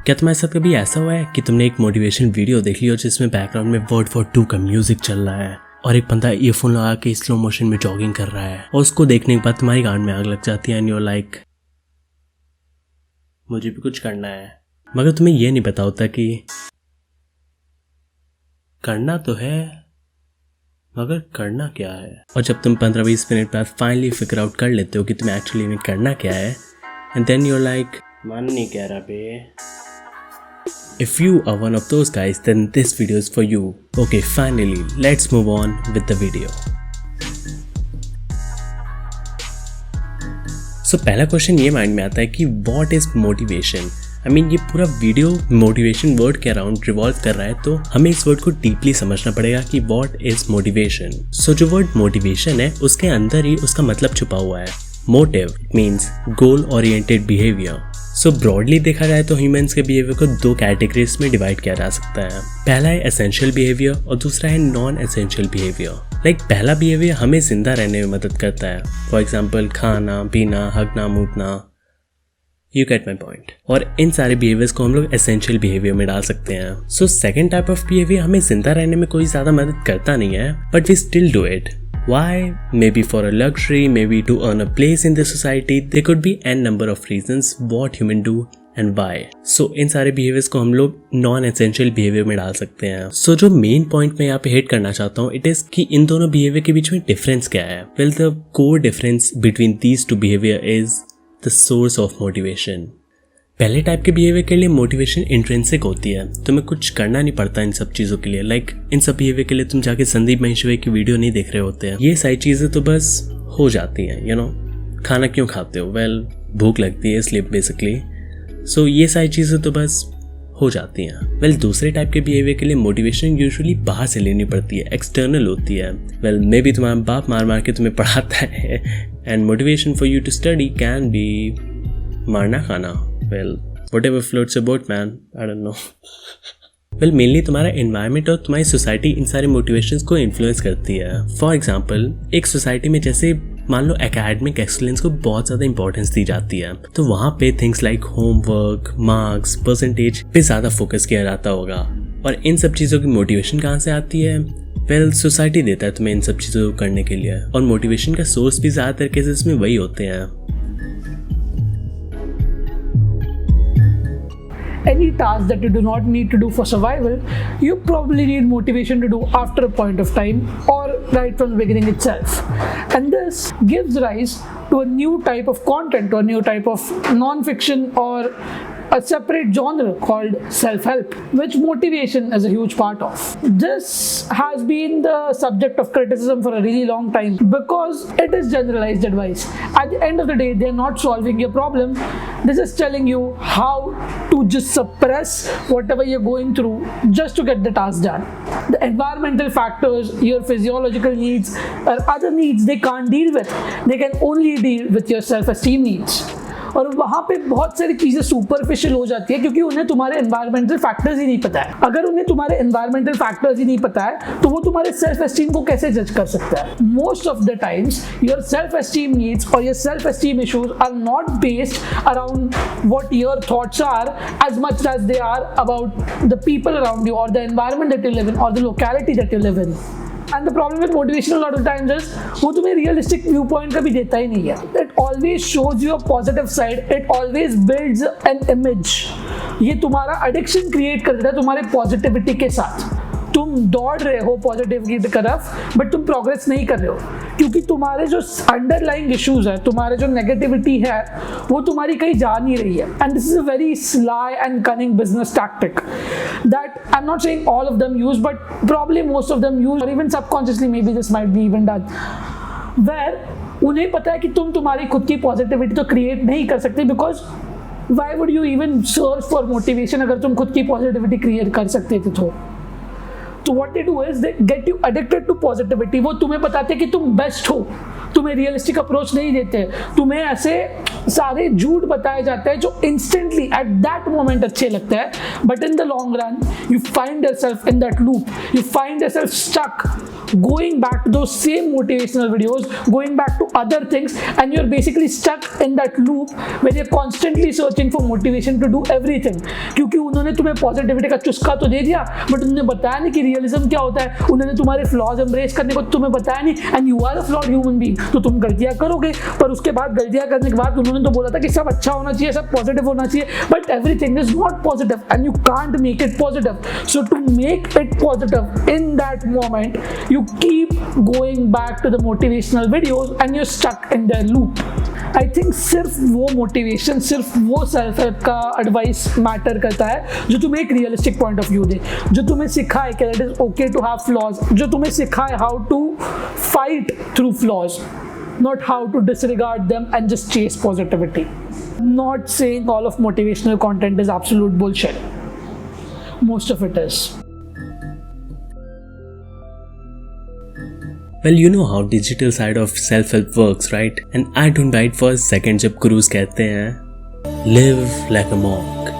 क्या तुम्हारे साथ कभी ऐसा हुआ है कि तुमने एक मोटिवेशन वीडियो देख ली हो जिसमें बैकग्राउंड में वर्ड फॉर 2 का म्यूजिक चल रहा है और एक बंदा ईयरफोन लगा के स्लो मोशन में जॉगिंग कर रहा है और उसको देखने के बाद तुम्हारी गांड में आग लग जाती है एंड यू आर लाइक मुझे भी कुछ करना है, मगर तुम्हें यह नहीं पता होता कि करना तो है मगर करना क्या है। और जब तुम 15-20 मिनट बाद फाइनली फिगर आउट कर लेते हो कि तुम्हें एक्चुअली में करना क्या है and then you are like मन नहीं कह रहा बे। If you are one of those guys, then this video is for you. Okay, finally, let's move on with the video. So पहला क्वेश्चन ये माइंड में आता है कि what is motivation? I mean, ये पूरा वीडियो मोटिवेशन वर्ड के around revolve कर रहा है, तो हमें इस वर्ड को डीपली समझना पड़ेगा कि what is motivation. So जो वर्ड मोटिवेशन है उसके अंदर ही उसका मतलब छुपा हुआ है। Motive means goal oriented behaviour. So broadly देखा जाए तो ह्यूमंस के बिहेवियर को 2 कैटेगरीज में डिवाइड किया जा सकता है। पहला है एसेंशियल बिहेवियर और दूसरा है नॉन एसेंशियल बिहेवियर। लाइक पहला बिहेवियर हमें जिंदा रहने में मदद करता है, फॉर एग्जाम्पल खाना पीना हगना मूतना, यू गेट माई पॉइंट। और इन सारे बिहेवियर्स को हम लोग एसेंशियल बिहेवियर में डाल सकते हैं। So second type of behaviour हमें जिंदा रहने में कोई ज्यादा मदद करता नहीं है, but we still do it. Why? Maybe for a luxury, maybe to earn a place in the society. There could be n number of reasons what human do and why. So इन सारे behaviors को हम लोग non essential behaviour में डाल सकते हैं। So जो main point मैं यहाँ पे हिट करना चाहता हूँ इट इज कि इन दोनों बिहेवियर के बीच में डिफरेंस क्या है। Well, the core difference between these two behavior is the source of motivation. पहले टाइप के बिहेवियर के लिए मोटिवेशन इंट्रिंसिक होती है, तुम्हें कुछ करना नहीं पड़ता इन सब चीज़ों के लिए। लाइक इन सब बिहेवियर के लिए तुम जाके संदीप महेश्वरी की वीडियो नहीं देख रहे होते हैं, ये सारी चीज़ें तो बस हो जाती हैं। यू नो, खाना क्यों खाते हो? वेल, भूख लगती है इसलिए बेसिकली। सो ये सारी चीज़ें तो बस हो जाती हैं। वेल, दूसरे टाइप के बिहेवियर के लिए मोटिवेशन यूजुअली बाहर से लेनी पड़ती है, एक्सटर्नल होती है। वेल, मे बी तुम्हारा बाप मार मार के तुम्हें पढ़ाता है and motivation for you to study can be मारना खाना। Well, whatever floats your boat, man. I don't know. Well, mainly तुम्हारा environment और तुम्हारी सोसाइटी इन सारे मोटिवेशंस को इन्फ्लुएंस करती है। फॉर एग्जाम्पल, एक सोसाइटी में जैसे मान लो एकेडमिक एक्सीलेंस को बहुत ज़्यादा इंपॉर्टेंस दी जाती है, तो वहाँ पे things like homework, marks, percentage पे ज़्यादा फोकस किया जाता होगा। और इन सब चीज़ों की मोटिवेशन कहाँ से आती है? वेल, सोसाइटी देता है तुम्हें इन सब चीज़ों को करने के लिए, और मोटिवेशन का सोर्स भी ज़्यादातर केसेस में वही होते हैं। Any task that you do not need to do for survival, you probably need motivation to do after a point of time or right from the beginning itself. And this gives rise to a new type of content or new type of non-fiction or a separate genre called self-help, which motivation is a huge part of. This has been the subject of criticism for a really long time because it is generalized advice. At the end of the day, they are not solving your problem. This is telling you how to just suppress whatever you're going through just to get the task done. The environmental factors, your physiological needs or other needs they can't deal with. They can only deal with your self-esteem needs. और वहाँ पे बहुत सारी चीज़ें superficial हो जाती है क्योंकि उन्हें तुम्हारे एनवायरमेंटल फैक्टर्स ही नहीं पता है। अगर उन्हें तुम्हारे एनवायरमेंटल फैक्टर्स ही नहीं पता है तो वो तुम्हारे सेल्फ एस्टीम को कैसे जज कर सकता है? Most of the times your self esteem needs और your self esteem issues are not based around what your thoughts are as much as they are about the people around you और the environment that you live in और the locality that you live in. And the problem with motivation a lot of times is वो तुम्हें realistic viewpoint का भी देता ही नहीं है। It always shows you a positive side. It always builds an image. ये तुम्हारा addiction create कर देता है तुम्हारे positivity के साथ। तुम दौड़ रहे हो पॉजिटिव की तरफ बट तुम प्रोग्रेस नहीं कर रहे हो क्योंकि तुम्हारे जो अंडरलाइंग इश्यूज है, तुम्हारे जो नेगेटिविटी है वो तुम्हारी कहीं जा नहीं रही है। And this is a very sly and cunning business tactic that I am not saying all of them use but probably most of them use और even subconsciously maybe this might be even done where उन्हें पता है कि तुम तुम्हारी खुद की positivity तो क्रिएट नहीं कर सकते because why would you even search for motivation अगर तुम खुद की पॉजिटिविटी क्रिएट कर सकते थे तो what they do is they get you addicted to positivity. वो तुम्हें बताते हैं कि तुम बेस्ट हो, तुम्हें रियलिस्टिक अप्रोच नहीं देते, तुम्हें ऐसे सारे झूठ बताए जाते हैं जो इंस्टेंटली एट दैट मोमेंट अच्छे लगते हैं, but in the long run you find yourself in that loop, you find yourself stuck going back to those same motivational videos, going back to other things, and you're basically stuck in that loop where you're constantly searching for motivation to do everything. क्योंकि उन्होंने तुम्हें positivity का चुस्का तो दे दिया, but उन्होंने बताया नहीं कि रियलिज्म क्या होता है, उन्होंने तुम्हारे फ्लॉज एम्ब्रेस करने को तुम्हें बताया नहीं, and you are a flawed human being, तो तुम गलतियां करोगे, पर उसके बाद गलतियां करने के बाद उन्होंने तो बोला था कि सब अच्छा होना चाहिए, सब पॉजिटिव होना चाहिए, but everything is not positive and you can't make it positive. So to make it positive in that moment you keep going back to the motivational videos and you're stuck in their loop. I think सिर्फ वो motivation, सिर्फ वो self help का advice matter करता है जो तुम्हें एक रियलिस्टिक पॉइंट ऑफ व्यू दे, जो तुम्हें सिखाए कि it is okay to have flaws, जो तुम्हें सिखाए how to fight through flaws, not how to disregard them and just chase positivity. Not saying all of motivational content is absolute bullshit. Most of it is. Well, you know how digital side of self-help works, right? And I don't bite for a second जब गुरुज कहते हैं Live like a monk.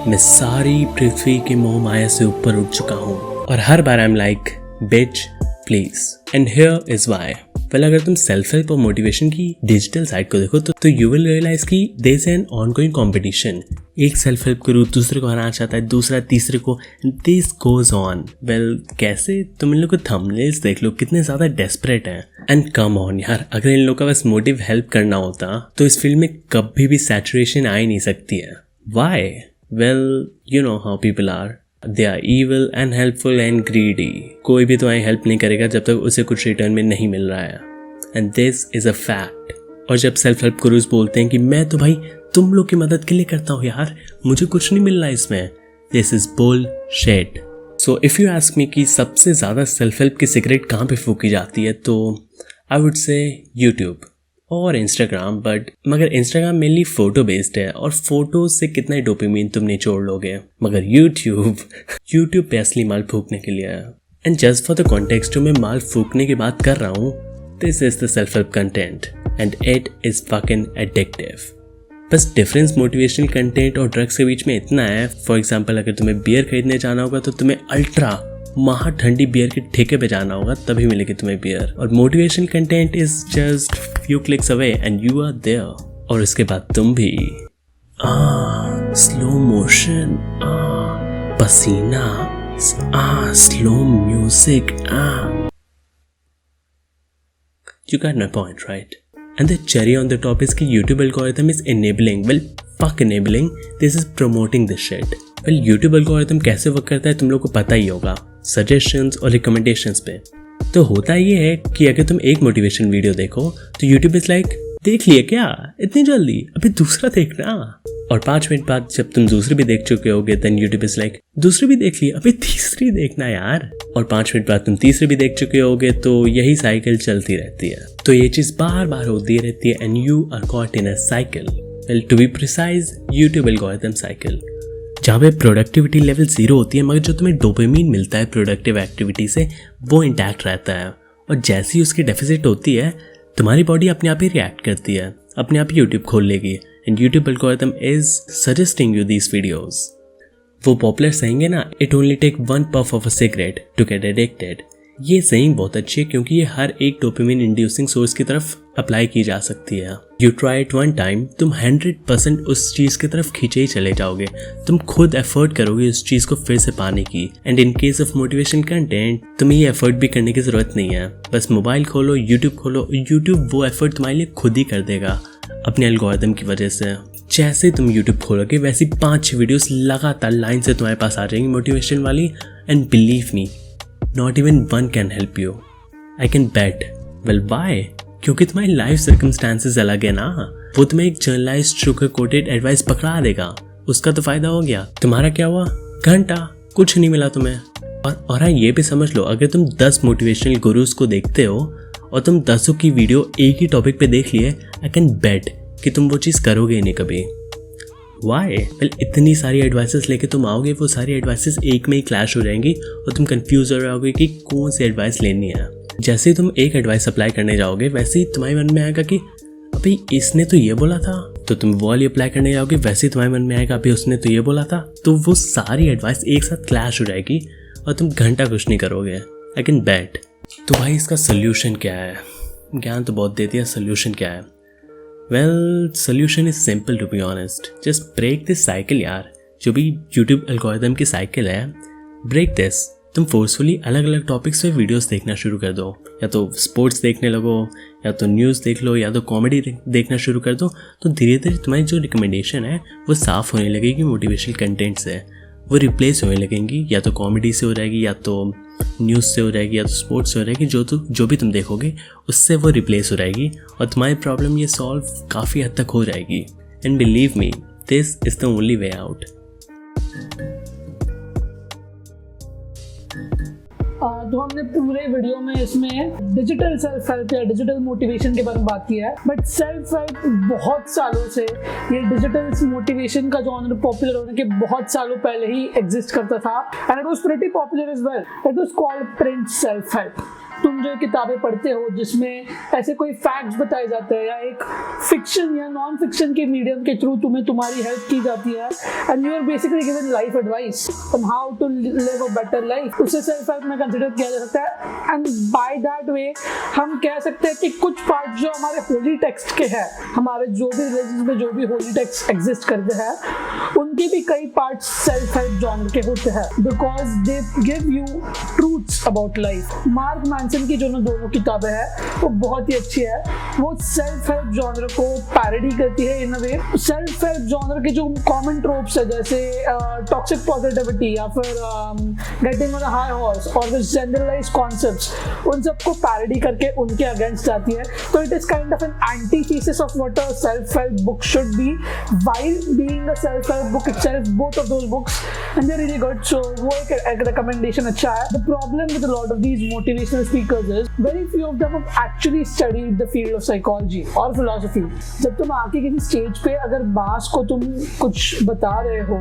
मैं सारी पृथ्वी के मोह माया से ऊपर उठ चुका हूँ, और हर बार I'm like bitch please. And here is why. Well, अगर तुम सेल्फ हेल्प और मोटिवेशन की डिजिटल साइड को देखो तो यू विल रियलाइज कि there is an ongoing competition. एक सेल्फ हेल्प गुरु दूसरे को हराना चाहता है, दूसरा तीसरे को, दिस गोज ऑन. वेल, कैसे? तुम इन लोग को थंबनेल्स देख लो, कितने ज्यादा डेस्परेट हैं. एंड कम ऑन यार, अगर इन लोग का बस मोटिव हेल्प करना होता तो इस फील्ड में कभी भी सैचुरेशन आ ही नहीं सकती है. Why? Well, you know how people are. They are evil and helpful and greedy. कोई भी तुम्हारी हेल्प नहीं करेगा जब तक उसे कुछ रिटर्न में नहीं मिल रहा है. And this is a fact. और जब सेल्फ हेल्प गुरुज बोलते हैं कि मैं तो भाई तुम लोग की मदद के लिए करता हूँ यार, मुझे कुछ नहीं मिल रहा इसमें, this is bullshit. So if you ask me कि सबसे ज़्यादा सेल्फ हेल्प की सिगरेट कहाँ पे फूकी जाती है, तो I would say YouTube और इंस्टाग्राम. बट मगर इंस्टाग्राम मेनली फोटो बेस्ड है, और फोटो से कितना ही डोपामिन तुम निचोड़ लोगे. मगर यूट्यूब पे असली माल फूकने के लिए है. And just for the context, जो मैं माल फूकने की बात कर रहा हूँ, this is the self help content and it is fucking addictive. बस डिफरेंस मोटिवेशनल कंटेंट और ड्रग्स के बीच में इतना है. फॉर एग्जाम्पल, अगर तुम्हें बियर खरीदने जाना होगा तो तुम्हें अल्ट्रा महा ठंडी बियर के ठेके पे जाना होगा, तभी मिलेगी तुम्हें बियर. और motivational content is just few clicks away and you are there. और उसके बाद तुम भी स्लो मोशन, पसीना, slow music. You got my point, right? And the cherry on the top is कि YouTube algorithm is enabling. Well, fuck enabling. This is promoting this shit. Well, YouTube algorithm कैसे work करता है तुम लोग को पता ही होगा, सजेशंस और रिकमेंडेशंस पे. तो होता ये है कि अगर तुम एक मोटिवेशन वीडियो देखो तो YouTube इज लाइक, देख लिए क्या इतनी जल्दी, अभी दूसरा देखना. और 5 मिनट बाद जब तुम दूसरी भी देख चुके होगे, देन YouTube इज लाइक, दूसरी भी देख ली, अभी तीसरी देखना यार. और 5 मिनट बाद तुम तीसरी भी देख चुके होगे, तो यही साइकिल चलती रहती है. तो ये चीज बार बार होती रहती है and you are caught in a cycle. Well, to be precise, YouTube algorithm cycle, जहाँ पे प्रोडक्टिविटी लेवल 0 होती है, मगर जो तुम्हें डोपामिन मिलता है प्रोडक्टिव एक्टिविटी से, वो इंटैक्ट रहता है. और जैसी उसकी डेफिसिट होती है, तुम्हारी बॉडी अपने आप ही रिएक्ट करती है, अपने आप ही YouTube खोल लेगी. And YouTube algorithm is suggesting you these videos. वो पॉपुलर saying है ना, it only take 1 puff of a cigarette to get addicted. ये saying बहुत अच्छी है क्योंकि ये हर एक डोपामिन इंड्यूसिंग सोर्स की तरफ अप्लाई की जा सकती है. यू ट्राई इट 1 टाइम, तुम 100% उस चीज की तरफ खींचे ही चले जाओगे. तुम खुद एफर्ट करोगे उस चीज को फिर से पाने की. And in case of motivation content, तुम्हें ये एफर्ट भी करने की जरूरत नहीं है. बस मोबाइल खोलो, यूट्यूब खोलो, यूट्यूब वो एफर्ट तुम्हारे लिए खुद ही कर देगा अपने एल्गोरिथम की वजह से. जैसे तुम यूट्यूब खोलोगे वैसी 5-6 वीडियोस लगातार लाइन से तुम्हारे पास आ जाएंगी मोटिवेशन वाली. And believe me, not even one can help you, I can bet. Well, why? क्योंकि तुम्हारी लाइफ सर्कमस्टांसेस अलग है ना. वो तुम्हें एक जर्नलाइज्ड शुगर कोटेड एडवाइस पकड़ा देगा, उसका तो फायदा हो गया. तुम्हारा क्या हुआ? घंटा कुछ नहीं मिला तुम्हें. और हाँ, ये भी समझ लो, अगर तुम 10 मोटिवेशनल गुरुज को देखते हो और तुम 10 की वीडियो एक ही टॉपिक पे देख लिए, आई कैन बेट कि तुम वो चीज़ करोगे नहीं कभी. वाई? वेल, इतनी सारी एडवाइसेस लेके तुम आओगे, वो सारी एडवाइसेस एक में ही क्लैश हो जाएंगी और तुम कंफ्यूज हो जाओगे कि कौन सी एडवाइस लेनी है. जैसे ही तुम एक एडवाइस अप्लाई करने जाओगे वैसे ही तुम्हारे मन में आएगा कि अभी इसने तो ये बोला था, तो तुम वो वाली अप्लाई करने जाओगे वैसे ही तुम्हारे मन में आएगा अभी उसने तो ये बोला था, तो वो सारी एडवाइस एक साथ क्लैश हो जाएगी और तुम घंटा कुछ नहीं करोगे। I can bet. तो भाई इसका सोल्यूशन क्या है? ज्ञान तो बहुत दे दिया, सोल्यूशन क्या है? Well, solution is simple to be honest, just break this cycle यार। जो भी यूट्यूब एल्गोरिथम की साइकिल है, ब्रेक दिस। तुम फोर्सफुली अलग अलग टॉपिक्स पे वीडियोस देखना शुरू कर दो, या तो स्पोर्ट्स देखने लगो, या तो न्यूज़ देख लो, या तो कॉमेडी देखना शुरू कर दो। तो धीरे धीरे तुम्हारी जो रिकमेंडेशन है वो साफ़ होने लगेगी मोटिवेशनल कंटेंट से, वो रिप्लेस होने लगेंगी, या तो कॉमेडी से हो जाएगी, या तो न्यूज़ से हो जाएगी, या तो स्पोर्ट्स से हो जाएगी। जो भी तुम देखोगे उससे वो रिप्लेस हो जाएगी और तुम्हारी प्रॉब्लम ये सॉल्व काफ़ी हद तक हो जाएगी। And believe me, this is the only way out. तो हमने पूरे वीडियो में इसमें डिजिटल सेल्फ हेल्प या डिजिटल मोटिवेशन के बारे में बात किया है, बट सेल्फ हेल्प बहुत सालों से, ये डिजिटल मोटिवेशन का जॉनर पॉपुलर होने के बहुत सालों पहले ही एग्जिस्ट करता था, and it was pretty popular as well. It was called print self help. तुम जो किताबें पढ़ते हो जिसमें ऐसे कोई फैक्ट्स बताए जाते हैं या एक फिक्शन या नॉन फिक्शन के मीडियम के थ्रू तुम्हें तुम्हारी हेल्प की जाती है, and you are basically given life advice on how to live a better life, उसे सेल्फ हेल्प में कंसिडर किया जा सकता है। एंड बाय दैट वे हम कह सकते हैं कि कुछ पार्ट जो हमारे होली टेक्स्ट के हैं, हमारे जो भी रिलीजन में जो भी होली टेक्स्ट एग्जिस्ट करते हैं, उनके भी कई पार्ट सेल्फ हेल्प जॉनर के होते हैं, because they give you truths about life. Mark Manson की जो दोनों किताबें हैं वो बहुत ही अच्छी है। वो सेल्फ हेल्प जॉनर को पैरोडी करती है इन अ वे। सेल्फ हेल्प जॉनर के जो कॉमन ट्रोप्स है, जैसे टॉक्सिक पॉजिटिविटी या फिर getting on a high horse और द जनरलाइज्ड कॉन्सेप्ट्स, उन सबको पैरोडी करके उनके अगेंस्ट जाती है। तो it is kind of an antithesis of what a self help book should be, while being a self help book itself. Both of those books and they are really good, so वो एक recommendation अच्छा है। The problem with a lot of these motivational speakers is very few of them have actually studied the field of psychology or philosophy. जब तुम आके किसी stage पे अगर बास को तुम कुछ बता रहे हो,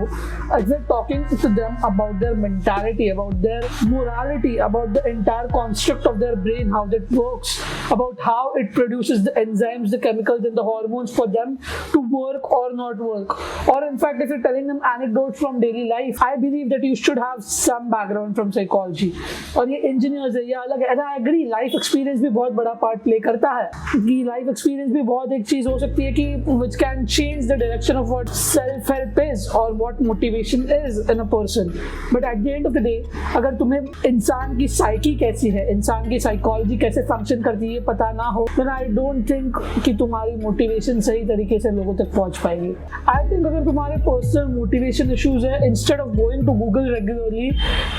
if you're talking to them about their mentality, about their morality, about the entire construct of their brain, how that works, about how it produces the enzymes, the chemicals and the hormones for them to work or not work, or in fact if you're telling them anecdotes from daily life, I believe that you should have some background from psychology. और ये engineers है, ये अलग है, and I agree, life experience भी बहुत बड़ा part play करता है। कि लाइफ एक्सपीरियंस भी बहुत एक चीज हो सकती है कि which can change the direction of what self help is or what motivation is in a person. But at the end of the day, अगर तुम्हें इंसान की साइकी कैसी है, इंसान की साइकोलॉजी कैसे फंक्शन करती है ये पता ना हो, then I don't think कि तुम्हारी मोटिवेशन सही तरीके से लोगों तक पहुंच पाएगी। I think अगर तुम्हारे पर्सनल मोटिवेशन इश्यूज है, instead of going to Google regularly,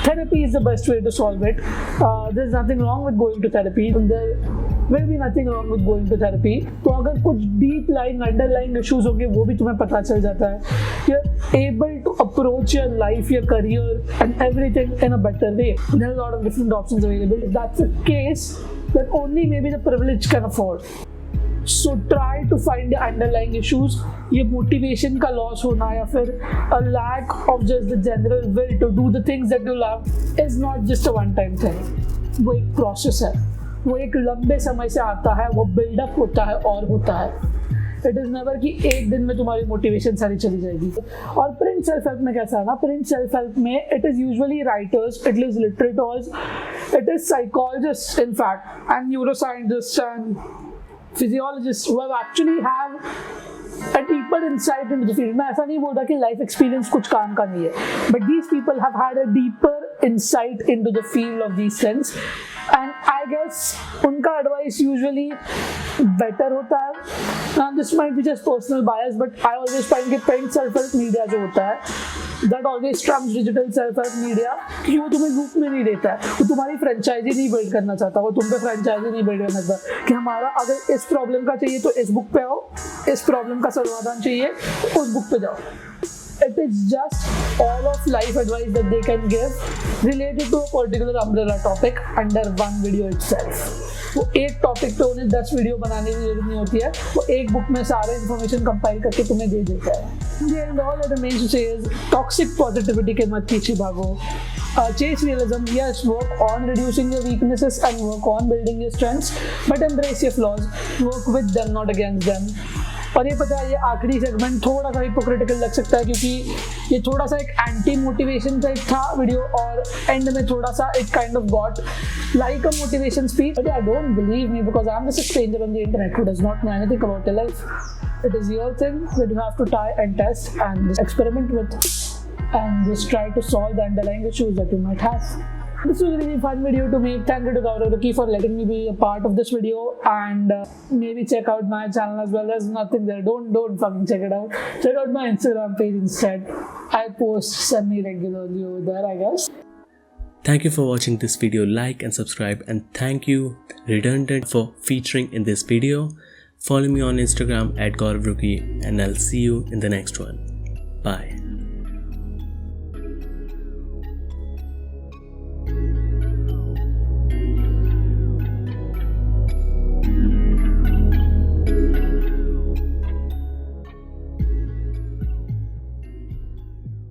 therapy is the best way to solve it. There's nothing wrong with going to therapy. There will be nothing wrong with going to therapy. तो अगर कुछ deep lying underlying issues होंगे वो भी तुम्हें पता चल जाता है, you're able to approach your life, your career and everything in a better way. There are a lot of different options available. If that's the case, then only maybe the privileged can afford. So try to find the underlying issues. ये motivation का loss होना या फिर a lack of just the general will to do the things that you love is not just a one-time thing. वो एक process है, वो एक लंबे समय से आता है, वो बिल्डअप होता है और होता है। इट इज़ नेवर कि एक दिन में तुम्हारी मोटिवेशन सारी चली जाएगी। और प्रिंट सेल्फ हेल्प में कैसा है ना, प्रिंट सेल्फ हेल्प में it is usually writers, it is litterateurs, it is psychologist in fact, and neuroscientist and physiologist who have actually have a deeper insight into the field. मैं ऐसा नहीं बोल रहा कि लाइफ एक्सपीरियंस कुछ काम का नहीं है, but these people have had a deeper insight into the field of these things, and I guess उनका advice usually better होता है. Now this might be just personal bias, but I always find कि print self-help media जो होता है that always trumps digital self-help media, कि वो तुम्हें लूप में नहीं देता है, वो तुम्हारी फ्रेंचाइजी नहीं बिल्ड करना चाहता, वो तुम पे फ्रेंचाइजी नहीं बिल्ड करना चाहता कि हमारा अगर इस प्रॉब्लम का चाहिए तो इस बुक पे आओ, इस प्रॉब्लम का समाधान चाहिए तो उस बुक पे जाओ. It is just all of life advice that they can give related to a particular umbrella topic under one video itself. वो एक टॉपिक पे उन्हें 10 वीडियो बनाने की जरूरत नहीं होती है, वो एक बुक में सारे इन्फॉर्मेशन कंपाइल करके तुम्हें दे देता है. And all that remains to say is toxic positivity के मत पीछे भागो, Chase realism, yes, work on reducing your weaknesses and work on building your strengths, but embrace your flaws, work with them, not against them. और ये पता है, ये आखिरी सेगमेंट थोड़ा सा हिपोक्रिटिकल लग सकता है क्योंकि ये थोड़ा सा एक एंटी मोटिवेशन टाइप था वीडियो, और एंड में थोड़ा सा it kind of got like a motivation speech. But yeah, don't believe me because I'm just a stranger on the internet who does not know anything about your life. It is your thing that you have to try and test and just experiment with and just try to solve the underlying issues that you might have. This was a really fun video to make. Thank you to Gaurav Ruki for letting me be a part of this video, and maybe check out my channel as well. There's nothing there. Don't fucking check it out. Check out my Instagram page instead. I post semi-regularly over there, I guess. Thank you for watching this video. Like and subscribe, and thank you Redundant for featuring in this video. Follow me on Instagram @GauravRuki, and I'll see you in the next one. Bye.